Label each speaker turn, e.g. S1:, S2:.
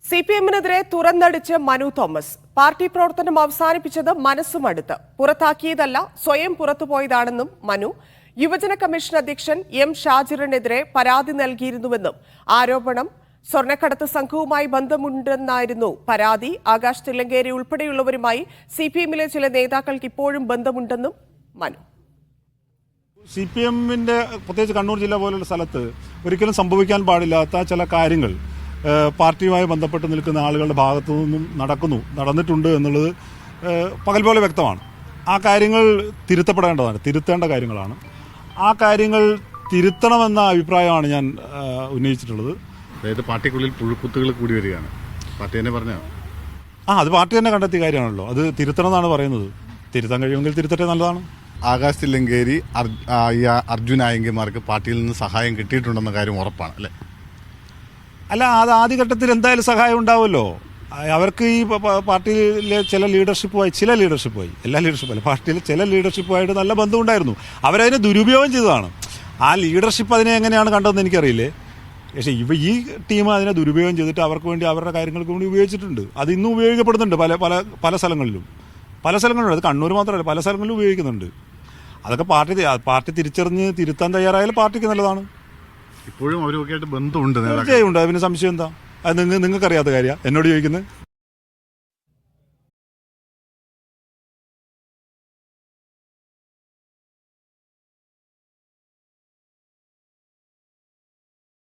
S1: സിപിഎമ്മിനെതിരെ തുറന്നടിച്ച് Manu Thomas. Party പ്രവർത്തനം അവസാനിപ്പിച്ചത് മനസ്സുമടുത്ത്, പുറത്താക്കിയതല്ല സ്വയം പുറത്തുപോയതാണെന്നും മനു. യുവജന കമ്മീഷൻ അധ്യക്ഷൻ എം ഷാജിറിനെതിരെ പരാതി നൽകിയിരുന്നുവെന്നും ആരോപണം സ്വർണ്ണക്കടത്ത് സംഘവുമായി ബന്ധമുണ്ടെന്നായിരുന്നു പരാതി. ആകാശ് തില്ലങ്കേരി ഉൾപ്പെടെയുള്ളവരുമായി സിപിഎമ്മിലെ ചില നേതാക്കൾക്ക് ഇപ്പോഴും ബന്ധമുണ്ടെന്നും മനു.
S2: സിപിഎമ്മിന്റെ പ്രത്യേകിച്ച് കണ്ണൂർ ജില്ല പോലുള്ള സ്ഥലത്ത് ഒരിക്കലും സംഭവിക്കാൻ പാടില്ലാത്ത ചില കാര്യങ്ങൾ പാർട്ടിയുമായി ബന്ധപ്പെട്ട് നിൽക്കുന്ന ആളുകളുടെ ഭാഗത്തു നിന്നും നടന്നിട്ടുണ്ട് എന്നുള്ളത് പകൽ പോലെ വ്യക്തമാണ്. ആ കാര്യങ്ങൾ തിരുത്തേണ്ട കാര്യങ്ങളാണ്. ആ കാര്യങ്ങൾ തിരുത്തണമെന്ന അഭിപ്രായമാണ് ഞാൻ ഉന്നയിച്ചിട്ടുള്ളത്.
S3: അതായത് പാർട്ടിക്കുള്ളിൽ പുഴുക്കുത്തുകൾ കൂടി വരികയാണ്, പാർട്ടി തന്നെ പറഞ്ഞ
S2: അത് പാർട്ടി തന്നെ കണ്ടെത്തിയ കാര്യമാണല്ലോ. അത് തിരുത്തണം എന്നാണ് പറയുന്നത്. തിരുത്താൻ കഴിയുമെങ്കിൽ തിരുത്തട്ടെ, നല്ലതാണ്.
S3: ആകാശ് തില്ലങ്കേരി, അർജുൻ ആയങ്കിമാർക്ക് പാർട്ടിയിൽ നിന്ന് സഹായം കിട്ടിയിട്ടുണ്ടെന്ന കാര്യം ഉറപ്പാണ് അല്ലേ?
S2: അല്ല, അത് ആദ്യഘട്ടത്തിൽ എന്തായാലും സഹായം ഉണ്ടാവുമല്ലോ. അവർക്ക് ഈ പാർട്ടിയിലെ ചില ലീഡർഷിപ്പുമായി എല്ലാ ലീഡർഷിപ്പല്ല, പാർട്ടിയിലെ ചില ലീഡർഷിപ്പുമായിട്ട് നല്ല ബന്ധമുണ്ടായിരുന്നു. അവരതിനെ ദുരുപയോഗം ചെയ്തതാണ്. ആ ലീഡർഷിപ്പ് അതിനെ എങ്ങനെയാണ് കണ്ടതെന്ന് എനിക്കറിയില്ലേ. പക്ഷേ ഈ ടീം അതിനെ ദുരുപയോഗം ചെയ്തിട്ട് അവർക്ക് വേണ്ടി അവരുടെ കാര്യങ്ങൾക്ക് വേണ്ടി ഉപയോഗിച്ചിട്ടുണ്ട്. അത് ഇന്നും ഉപയോഗിക്കപ്പെടുന്നുണ്ട് പല സ്ഥലങ്ങളിലും. അത് കണ്ണൂർ മാത്രമല്ല, പല സ്ഥലങ്ങളിലും ഉപയോഗിക്കുന്നുണ്ട്. അതൊക്കെ പാർട്ടി തിരിച്ചറിഞ്ഞ് തിരുത്താൻ തയ്യാറായാലും പാർട്ടിക്ക് നല്ലതാണ്.
S3: ഇപ്പോഴും അവരൊക്കെ ആയിട്ട് ബന്ധമുണ്ട്.
S2: തീർച്ചയായും ഉണ്ട്. അതിന് സംശയം എന്താ? അത് നിങ്ങൾക്കറിയാത്ത കാര്യമാണ് എന്നോട് ചോദിക്കുന്നത്.